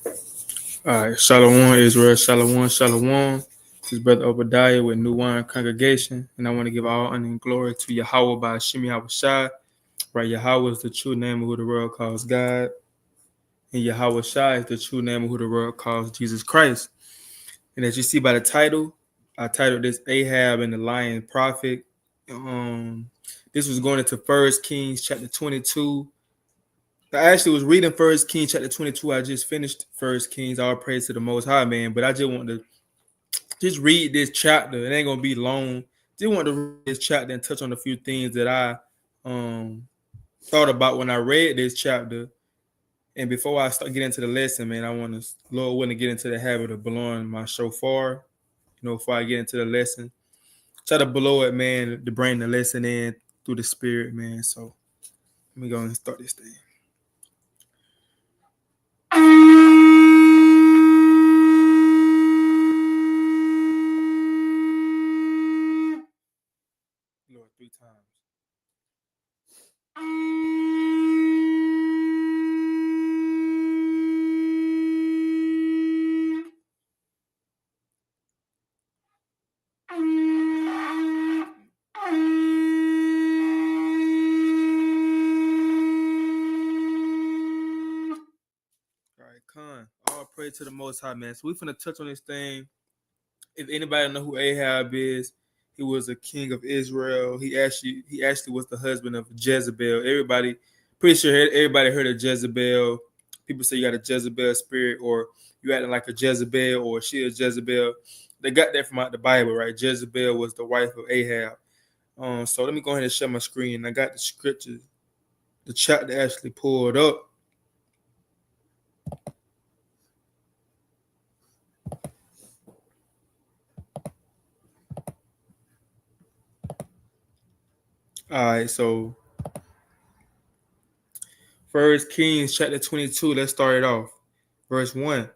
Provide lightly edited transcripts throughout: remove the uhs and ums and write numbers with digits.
All right, Shalom, Israel, Shalom, Shalom. This is Brother Obadiah with New Wine Congregation, and I want to give all honor and glory to Yahweh by Shemi Shai. Right, Yahweh is the true name of who the world calls God, and Yahweh Shai is the true name of who the world calls Jesus Christ. And as you see by the title, I titled this Ahab and the Lion Prophet. This was going into 1 Kings chapter 22. I actually was reading 1 Kings chapter 22. I just finished 1 Kings. All praise to the Most High, man. But I just want to just read this chapter. It ain't gonna be long. Just want to read this chapter and touch on a few things that I thought about when I read this chapter. And before I start getting into the lesson, man, I want to, Lord willing, to get into the habit of blowing my shofar. Before I get into the lesson, try to blow it, man, to bring the lesson in through the Spirit, man. So let me go and start this thing. Lord, 3 times. All right, Khan. All praise to the Most High, man. So we finna touch on this thing. If anybody know who Ahab is, he was a king of Israel. He actually was the husband of Jezebel. Pretty sure everybody heard of Jezebel. People say you got a Jezebel spirit, or you acting like a Jezebel, or she is Jezebel. They got that from out the Bible, right? Jezebel was the wife of Ahab. So let me go ahead and share my screen. I got the scriptures, the chapter actually pulled up. All right, so 1 Kings chapter 22, let's start it off. Verse 1.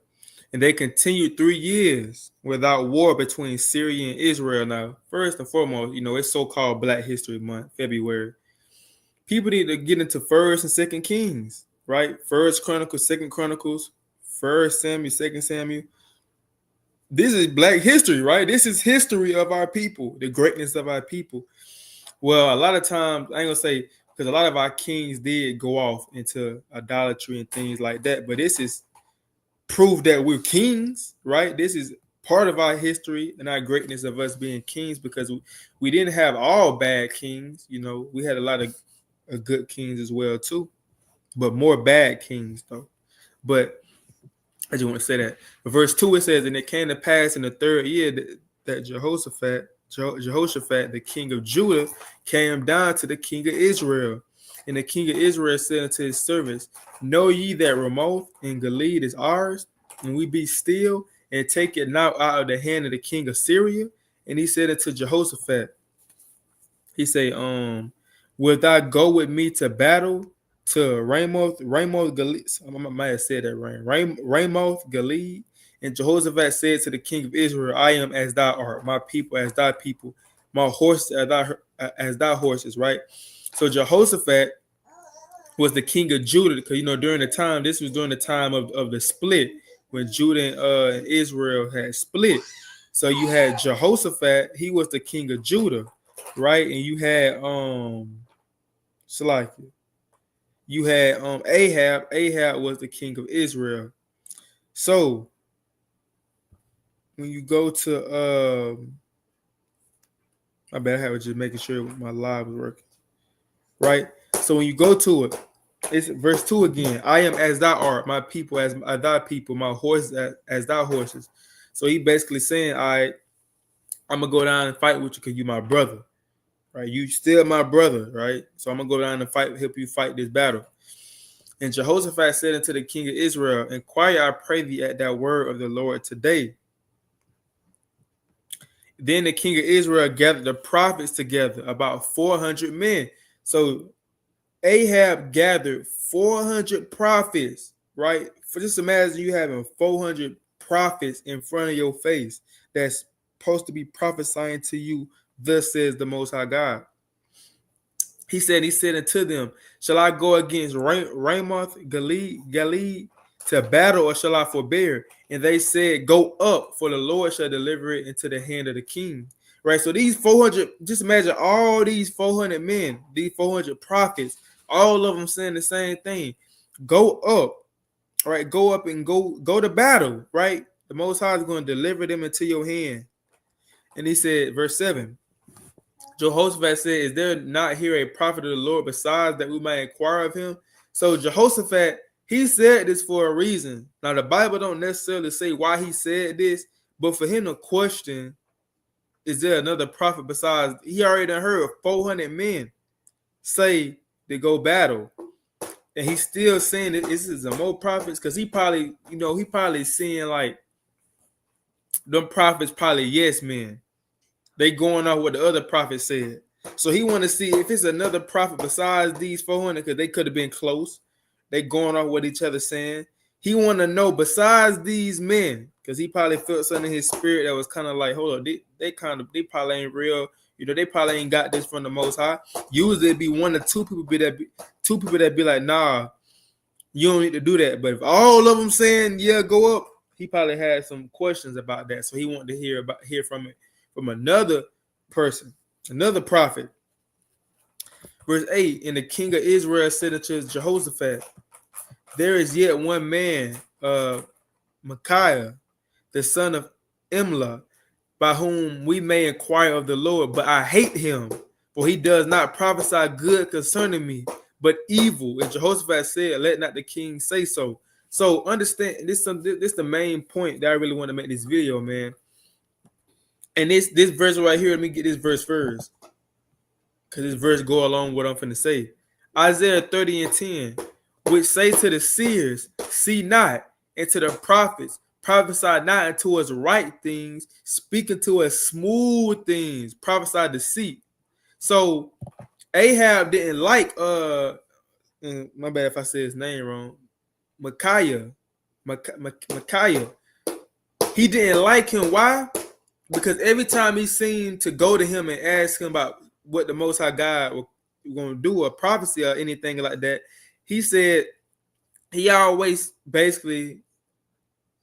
And they continued 3 years without war between Syria and Israel. Now, first and foremost, it's so-called Black History Month, February. People need to get into 1st and 2nd Kings, right? 1st Chronicles, 2nd Chronicles, 1st Samuel, 2nd Samuel. This is Black history, right? This is history of our people, the greatness of our people. Well, a lot of times, I ain't gonna say, because a lot of our kings did go off into idolatry and things like that, but this is prove that we're kings, right? This is part of our history and our greatness of us being kings, because we didn't have all bad kings. We had a lot of good kings as well too, but more bad kings though. But I just want to say that. But verse 2, it says, and it came to pass in the 3rd year that Jehoshaphat, the king of Judah, came down to the king of Israel. And the king of Israel said unto his servants, know ye that Ramoth and Gilead is ours, and we be still, and take it now out of the hand of the king of Syria? And he said unto Jehoshaphat, he say, wilt thou go with me to battle to Ramoth Gilead? I might have said that right. Ramoth Gilead. And Jehoshaphat said to the king of Israel, I am as thou art, my people as thy people, my horses as thy horses, right? So Jehoshaphat was the king of Judah, because during the time of the split, when Judah and Israel had split. So you had Jehoshaphat, he was the king of Judah, right? And you had you had Ahab was the king of Israel. So when you go to my bad, I was just making sure my live was working, right? So when you go to it, it's verse 2 again. I am as thou art, my people as thy people, my horses as thy horses. So he basically saying, all right, I'm gonna go down and fight with you because you my brother, right? You still my brother, right? So I'm gonna go down and help you fight this battle. And Jehoshaphat said unto the king of Israel, inquire, I pray thee, at that word of the Lord today. Then the king of Israel gathered the prophets together, about 400 men. So Ahab gathered 400 prophets, right? For just imagine you having 400 prophets in front of your face that's supposed to be prophesying to you, thus says the Most High God. He said unto them, shall I go against Ramoth Gilead to battle, or shall I forbear? And they said, Go up, for the Lord shall deliver it into the hand of the king. Right. So these 400, just imagine all these 400 men, these 400 prophets, all of them saying the same thing. Go up, right? Go up and go to battle, right? The Most High is going to deliver them into your hand. And he said, verse 7, Jehoshaphat said, Is there not here a prophet of the Lord besides, that we might inquire of him? So Jehoshaphat, he said this for a reason. Now the Bible don't necessarily say why he said this, but for him to question, is there another prophet besides? He already done heard 400 men say to go battle. And he's still saying that this is a more prophets, because he probably, he probably seeing like them prophets probably yes men. They going off what the other prophet said. So he want to see if it's another prophet besides these 400, because they could have been close. They going off what each other saying. He want to know besides these men, because he probably felt something in his spirit that was kind of like, hold on, they probably ain't real. They probably ain't got this from the Most High. Usually it'd be one or two people that be like, nah, you don't need to do that. But if all of them saying, yeah, go up, he probably had some questions about that. So he wanted to hear from it from another person, another prophet. Verse 8, and the king of Israel said unto Jehoshaphat, There is yet one man, Micaiah, the son of Imlah, by whom we may inquire of the Lord, but I hate him, for he does not prophesy good concerning me, but evil. And Jehoshaphat said, Let not the king say so. So understand, this is the main point that I really want to make this video, man. And this verse right here, let me get this verse first, because this verse go along with what I'm finna say. Isaiah 30:10, which say to the seers, see not, and to the prophets, prophesy not unto us right things, speak unto us smooth things, prophesy deceit. So Ahab didn't like my bad if I say his name wrong, Micaiah. He didn't like him. Why? Because every time he seemed to go to him and ask him about what the Most High God was going to do, a prophecy or anything like that, he said he always basically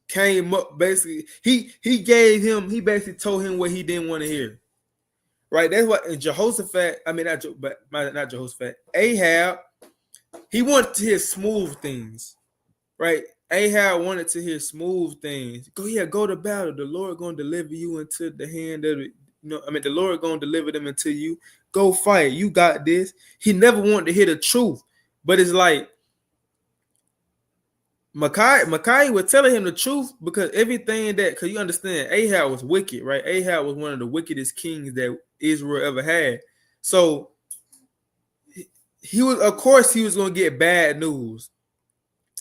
came up. Basically, he basically told him what he didn't want to hear. Right? That's what Jehoshaphat. I mean, not Jehoshaphat. Ahab. He wanted to hear smooth things. Right? Ahab wanted to hear smooth things. Go to battle. The Lord going to deliver you into the hand of the Lord going to deliver them into you. Go fight. You got this. He never wanted to hear the truth. But it's like Micaiah was telling him the truth, because everything because you understand, Ahab was wicked, right? Ahab was one of the wickedest kings that Israel ever had. So he was going to get bad news.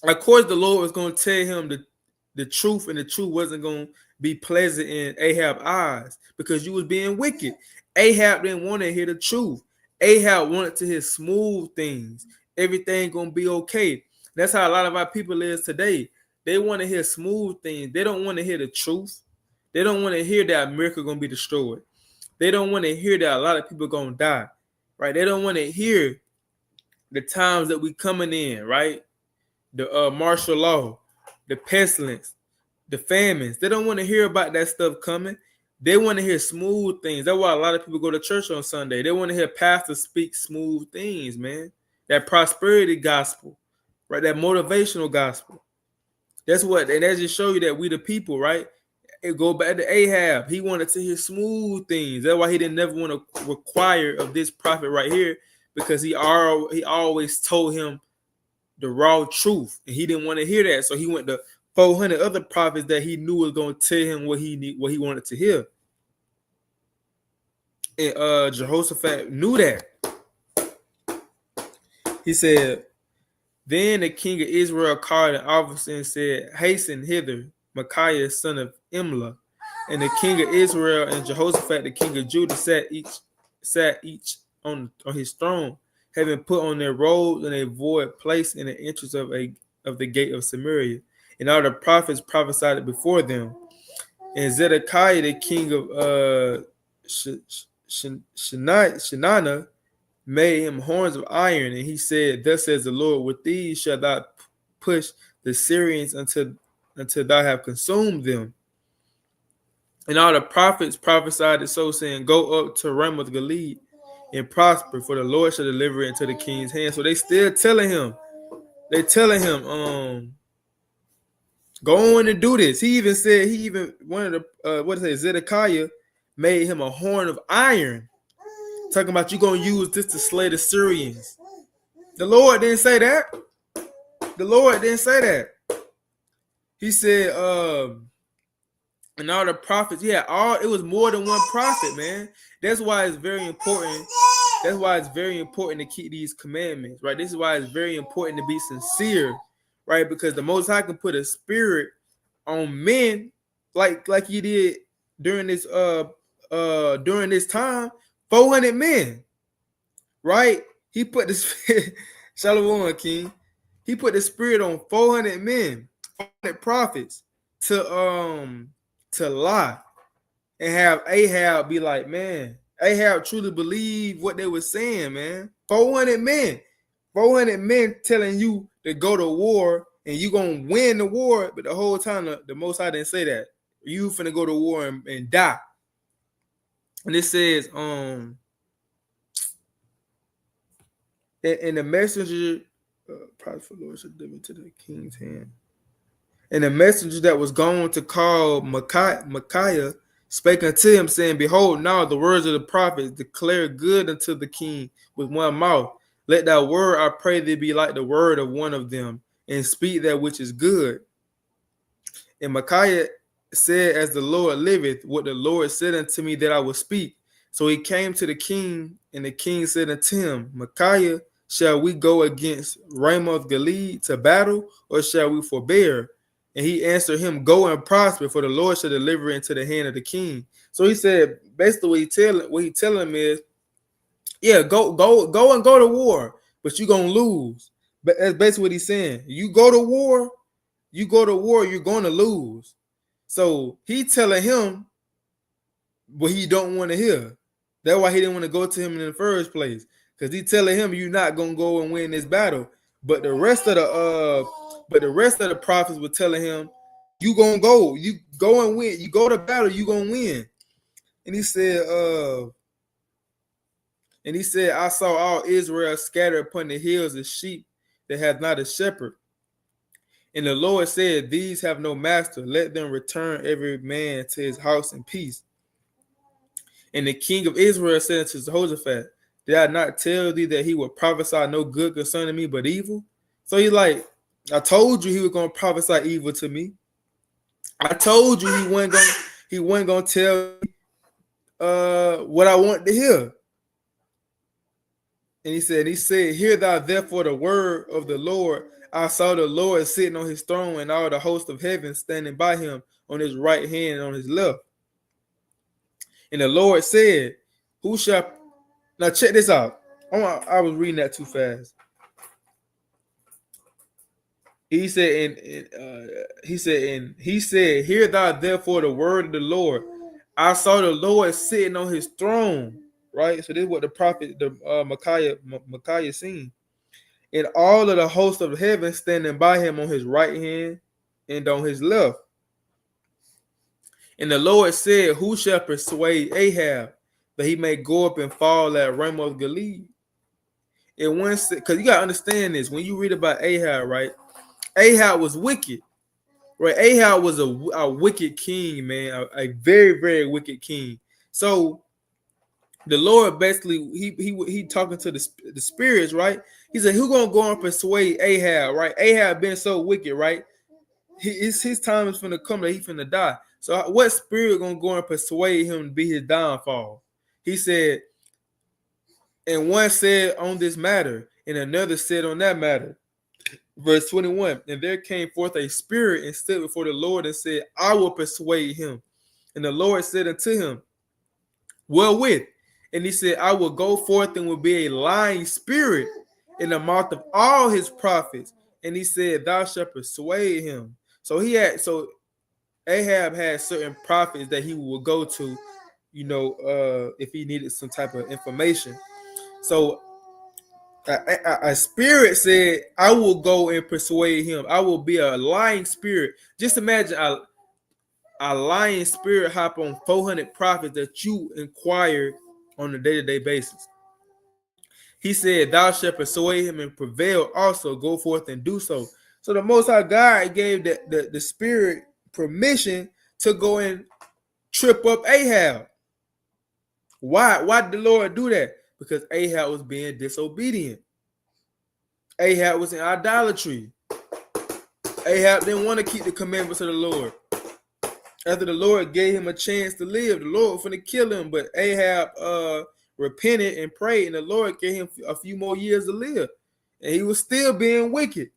Of course, the Lord was going to tell him the truth, and the truth wasn't going to be pleasant in Ahab's eyes, because you was being wicked. Ahab didn't want to hear the truth. Ahab wanted to hear smooth things. Everything going to be okay. That's how a lot of our people is today. They want to hear smooth things. They don't want to hear the truth. They don't want to hear that America going to be destroyed. They don't want to hear that a lot of people going to die, right? They don't want to hear the times that we coming in, right? The martial law, the pestilence, the famines. They don't want to hear about that stuff coming. They want to hear smooth things. That's why a lot of people go to church on Sunday. They want to hear pastors speak smooth things, man. That prosperity gospel, right? That motivational gospel. That's what, and that just show you that we the people, right? It go back to Ahab. He wanted to hear smooth things. That's why he didn't never want to require of this prophet right here, because he always told him the raw truth, and he didn't want to hear that. So he went to 400 other prophets that he knew was going to tell him what he wanted to hear. And Jehoshaphat knew that. He said, Then the king of Israel called an officer and said, Hasten hither, Micaiah, son of Imlah. And the king of Israel and Jehoshaphat, the king of Judah, sat each on his throne, having put on their robes and a void place in the entrance of the gate of Samaria. And all the prophets prophesied before them. And Zedekiah, the king of Shinana, made him horns of iron, and he said, Thus says the Lord, with these shall thou push the Syrians until thou have consumed them. And all the prophets prophesied it so, saying, Go up to Ramoth Gilead and prosper, for the Lord shall deliver it into the king's hand. So they still telling him, go on and do this. He even said, one of the Zedekiah made him a horn of iron, talking about you gonna use this to slay the Syrians. The Lord didn't say that. The Lord didn't say that. He said, and all the prophets, it was more than one prophet, man. That's why it's very important. That's why it's very important to keep these commandments, right? This is why it's very important to be sincere, right? Because the Most High can put a spirit on men like he did during this time, 400 men, right? He put the spirit, Shalom King. He put the spirit on 400 men, 400 prophets to lie and have Ahab be like, man, Ahab truly believed what they were saying, man. 400 men telling you to go to war and you gonna win the war, but the whole time the Most High didn't say that. You finna go to war and die. And it says, and the messenger, prophet for the Lord should deliver to the king's hand. And the messenger that was going to call Micaiah spake unto him, saying, Behold, now the words of the prophets declare good unto the king with one mouth. Let thy word, I pray thee, be like the word of one of them, and speak that which is good. And Micaiah said, As the Lord liveth, what the Lord said unto me that I would speak. So he came to the king, and the king said unto him, Micaiah, shall we go against Ramoth Gilead to battle, or shall we forbear? And he answered him, Go and prosper, for the Lord shall deliver it into the hand of the king. So he said, basically what he telling him is, go and go to war, but you're gonna lose. But that's basically what he's saying. You go to war, you're gonna lose. So he telling him what he don't want to hear. That's why he didn't want to go to him in the first place. Because he telling him you're not gonna go and win this battle. But the rest of the prophets were telling him, you gonna go and win. You go to battle, you gonna win. And he said, I saw all Israel scattered upon the hills as sheep that have not a shepherd. And the Lord said, These have no master. Let them return every man to his house in peace. And the king of Israel said unto Jehoshaphat, Did I not tell thee that he would prophesy no good concerning me, but evil? So he's like, I told you he was going to prophesy evil to me. I told you he wasn't going to tell me what I want to hear. And he said, Hear thou therefore the word of the Lord. I saw the Lord sitting on his throne, and all the host of heaven standing by him on his right hand and on his left. And the Lord said, Who shall... Now check this out. I was reading that too fast. He said, Hear thou therefore the word of the Lord. I saw the Lord sitting on his throne. Right? So this is what the prophet, Micaiah seen. And all of the hosts of heaven standing by him on his right hand and on his left. And the Lord said, Who shall persuade Ahab that he may go up and fall at Ramoth Gilead? And once, because you gotta understand this, when you read about Ahab, right? Ahab was wicked, right? Ahab was a wicked king, man, a very, very wicked king. So the Lord basically he talking to the spirits, right? He said, "Who gonna go and persuade Ahab?" Right? Ahab been so wicked, right? His time is finna come that he finna die. So what spirit gonna go and persuade him to be his downfall? He said, and one said on this matter, and another said on that matter. Verse 21, and there came forth a spirit and stood before the Lord and said, I will persuade him. And the Lord said unto him, Wherewith? And he said, I will go forth and will be a lying spirit in the mouth of all his prophets. And he said, Thou shalt persuade him. So Ahab had certain prophets that he would go to, if he needed some type of information. So A spirit said, I will go and persuade him. I will be a lying spirit. Just imagine a lying spirit hop on 400 prophets that you inquire on a day-to-day basis. He said, thou shalt persuade him and prevail also. Go forth and do so. So the Most High God gave the spirit permission to go and trip up Ahab. Why? Why did the Lord do that? Because Ahab was being disobedient. Ahab was in idolatry. Ahab didn't want to keep the commandments of the Lord. After the Lord gave him a chance to live, the Lord was going to kill him. But Ahab repented and prayed, and the Lord gave him a few more years to live. And he was still being wicked.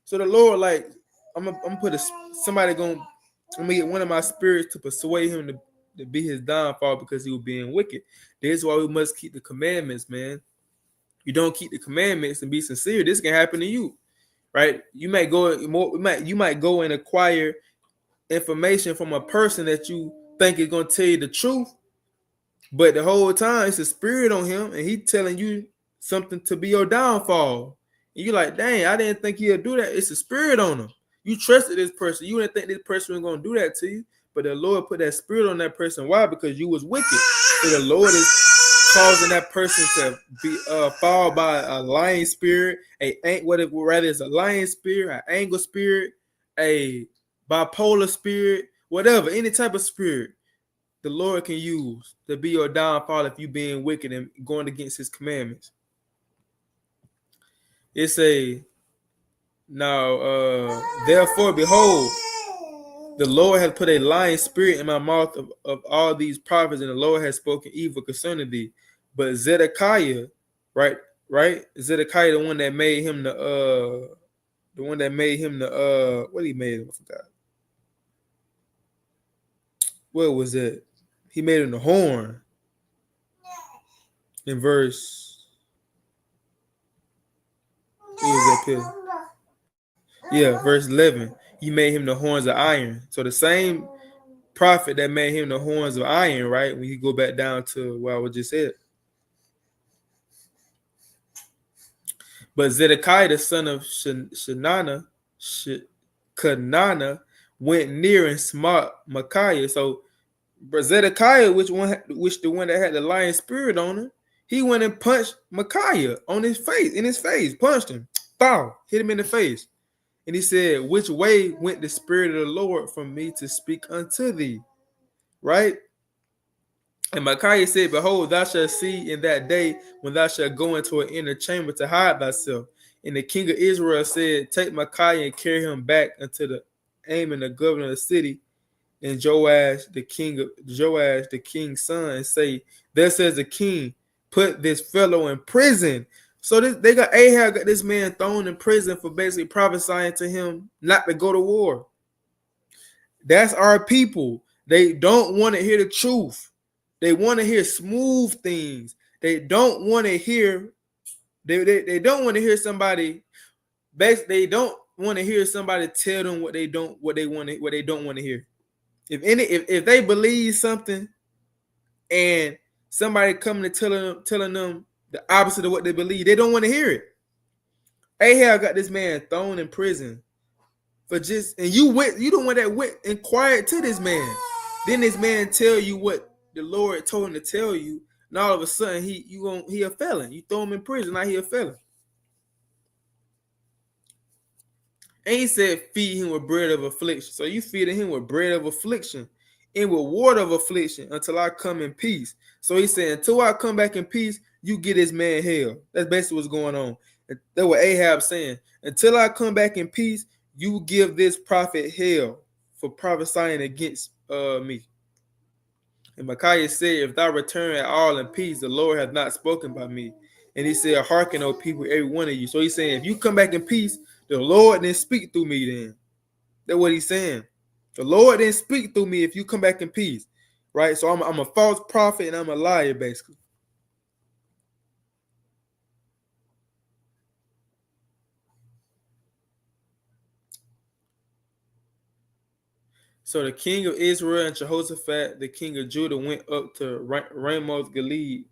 So the Lord, like, I'm gonna put somebody going. I'm gonna get one of my spirits to persuade him to be his downfall because he was being wicked. This is why we must keep the commandments, man. You don't keep the commandments and be sincere, this can happen to you, right? You might go and acquire information from a person that you think is gonna tell you the truth, but the whole time it's a spirit on him, and he telling you something to be your downfall. And you're like, dang, I didn't think he'd do that. It's a spirit on him. You trusted this person. You didn't think this person was gonna do that to you, but the Lord put that spirit on that person. Why? Because you was wicked. So the Lord is causing that person to be followed by a lying spirit, rather it's a lying spirit, an anger spirit, a bipolar spirit, whatever, any type of spirit the Lord can use to be your downfall if you being wicked and going against his commandments. It's therefore behold, the Lord has put a lying spirit in my mouth of all these prophets, and the Lord has spoken evil concerning thee. But Zedekiah, right? Zedekiah, the one that made him what he made him, I forgot. What was it? He made him the horn. In verse, it was up here. Yeah, verse 11. He made him the horns of iron. So the same prophet that made him the horns of iron, right? When you go back down to what I was just said. But Zedekiah, the son of Kenana, went near and smote Micaiah. So Zedekiah, which the one that had the lion spirit on him, he went and punched Micaiah in his face, punched him, bow, hit him in the face. And he said, which way went the spirit of the Lord from me to speak unto thee? Right? And Micaiah said, behold, thou shalt see in that day when thou shalt go into an inner chamber to hide thyself. And the king of Israel said, take Micaiah and carry him back unto the Amon, the governor of the city, and Joash, the king's son, and say, there says the king, put this fellow in prison. So Ahab got this man thrown in prison for basically prophesying to him not to go to war. That's our people. They don't want to hear the truth. They want to hear smooth things. They don't want to hear. They don't want to hear somebody. They don't want to hear somebody tell them what they don't want to hear. If they believe something, and somebody coming and telling them the opposite of what they believe, they don't want to hear it. Ahab got this man thrown in prison for and you the one that went inquired to this man. Then this man tell you what the Lord told him to tell you, and all of a sudden he a felon. You throw him in prison, now he a felon. And he said, feed him with bread of affliction. So you feeding him with bread of affliction and with water of affliction until I come in peace. So he said, until I come back in peace, you get this man hell. That's basically what's going on. That's what Ahab saying. Until I come back in peace, you give this prophet hell for prophesying against me. And Micaiah said, if thou return at all in peace, the Lord hath not spoken by me. And he said, hearken, O people, every one of you. So he's saying, if you come back in peace, the Lord didn't speak through me then. That's what he's saying. The Lord didn't speak through me if you come back in peace. Right? So I'm a false prophet and I'm a liar, basically. So the king of Israel and Jehoshaphat, the king of Judah, went up to Ramoth Gilead,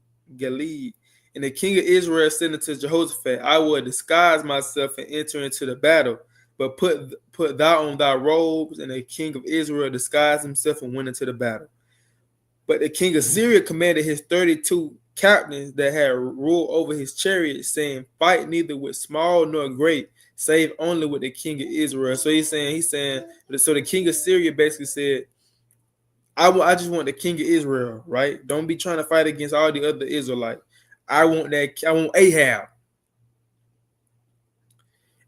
And the king of Israel said unto Jehoshaphat, I will disguise myself and enter into the battle, but put thou on thy robes. And the king of Israel disguised himself and went into the battle. But the king of Syria commanded his 32 captains that had ruled over his chariots, saying, fight neither with small nor great, save only with the king of Israel. So he's saying, so the king of Syria basically said, I just want the king of Israel, right? Don't be trying to fight against all the other Israelites. I want Ahab.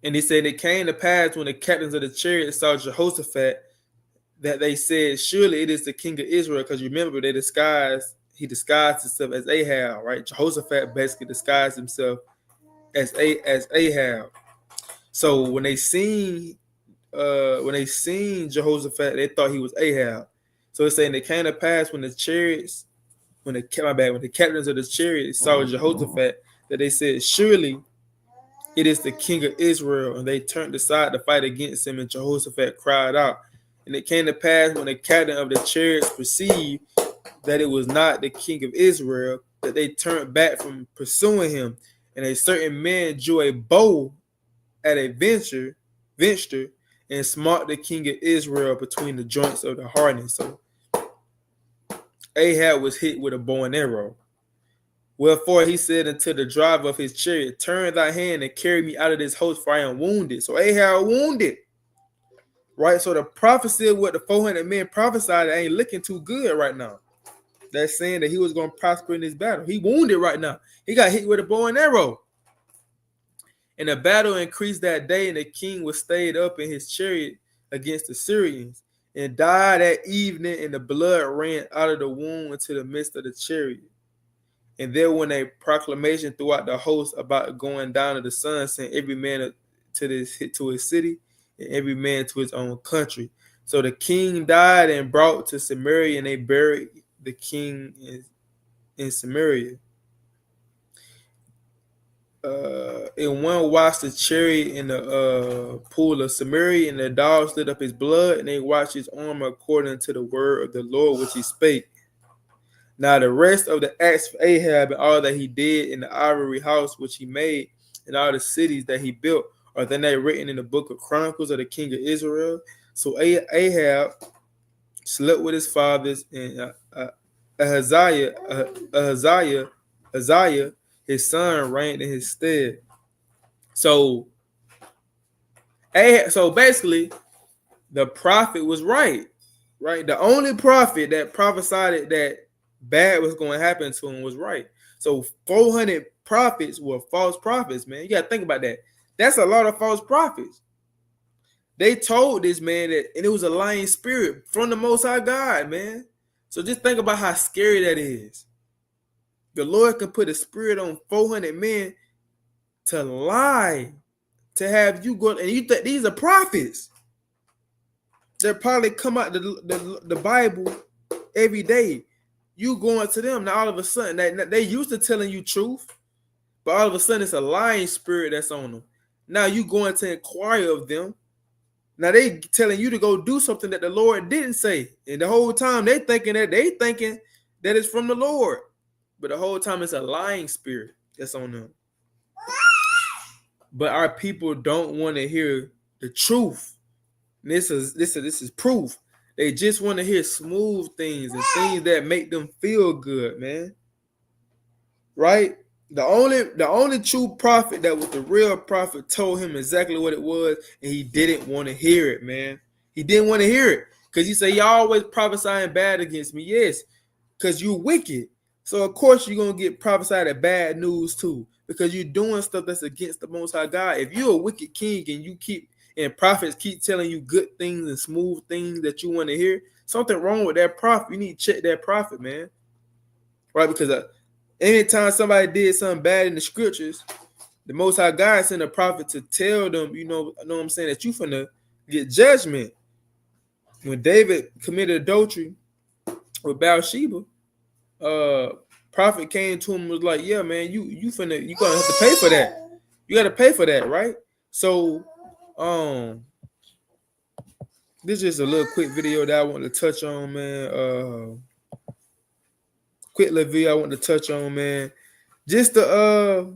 And he said, it came to pass when the captains of the chariots saw Jehoshaphat that they said, surely it is the king of Israel. Because remember, he disguised himself as Ahab, right? Jehoshaphat basically disguised himself as Ahab. So when they seen Jehoshaphat, they thought he was Ahab. So it's saying it came to pass when the captains of the chariots saw Jehoshaphat that they said, surely it is the king of Israel. And they turned aside to fight against him, and Jehoshaphat cried out. And it came to pass when the captain of the chariots perceived that it was not the king of Israel, that they turned back from pursuing him. And a certain man drew a bow at a venture and smote the king of Israel between the joints of the harness. So Ahab was hit with a bow and arrow. Wherefore he said unto the driver of his chariot, turn thy hand and carry me out of this host, for I am wounded. So Ahab wounded. Right? So the prophecy of what the 400 men prophesied ain't looking too good right now. That's saying that he was going to prosper in this battle. He wounded right now. He got hit with a bow and arrow. And the battle increased that day, and the king was stayed up in his chariot against the Syrians, and died that evening, and the blood ran out of the wound into the midst of the chariot. And there went a proclamation throughout the host about going down of the sun, saying every man to his city, and every man to his own country. So the king died and brought to Samaria, and they buried the king in Samaria. And one watched the chariot in the pool of Samaria, and the dogs lit up his blood, and they watched his armor according to the word of the Lord which he spake. Now the rest of the acts of Ahab and all that he did in the ivory house which he made, and all the cities that he built, are then they written in the book of Chronicles of the king of Israel. So Ahab slept with his fathers, and Ahaziah, his son, reigned in his stead. So basically, the prophet was right? The only prophet that prophesied that bad was going to happen to him was right. So 400 prophets were false prophets, man. You got to think about that. That's a lot of false prophets. They told this man that, and it was a lying spirit from the Most High God, man. So just think about how scary that is. The Lord can put a spirit on 400 men to lie, to have you go, and you think these are prophets. They probably come out the Bible every day. You going to them, now all of a sudden, they used to telling you truth, but all of a sudden it's a lying spirit that's on them. Now you going to inquire of them. Now they telling you to go do something that the Lord didn't say. And the whole time they thinking that it's from the Lord. But the whole time it's a lying spirit that's on them. But our people don't want to hear the truth. And this is proof. They just want to hear smooth things and things that make them feel good, man. Right? The only true prophet that was the real prophet told him exactly what it was, and he didn't want to hear it, man. He didn't want to hear it because he said, y'all always prophesying bad against me. Yes, because you're wicked. So, of course, you're going to get prophesied at bad news, too, because you're doing stuff that's against the Most High God. If you're a wicked king and prophets keep telling you good things and smooth things that you want to hear, something wrong with that prophet. You need to check that prophet, man. Right? Because anytime somebody did something bad in the scriptures, the Most High God sent a prophet to tell them, know what I'm saying, that you finna get judgment. When David committed adultery with Bathsheba, prophet came to him and was like, yeah, man, you gonna have to pay for that. You gotta pay for that, right? So this is just a little quick video that I want to touch on, man. Quick little video I want to touch on, man. just to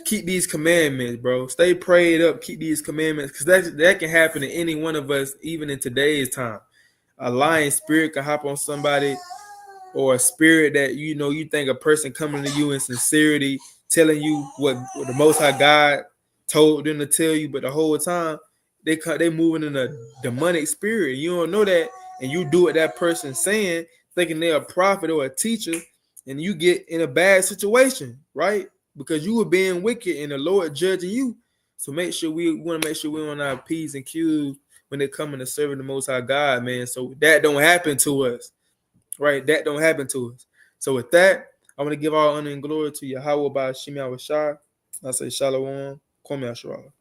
keep these commandments, bro. Stay prayed up, keep these commandments, because that can happen to any one of us, even in today's time. A lying spirit can hop on somebody, or a spirit that you think a person coming to you in sincerity, telling you what the Most High God told them to tell you, but the whole time they moving in a demonic spirit. You don't know that, and you do what that person's saying, thinking they're a prophet or a teacher, and you get in a bad situation, right? Because you were being wicked and the Lord judging you. So we want to make sure we're on our P's and Q's when they come to serving the Most High God, man. So that don't happen to us, right? That don't happen to us. So with that, I want to give all honor and glory to Yahweh by Shemi Awashai. I say Shalom, Kwame Asherah.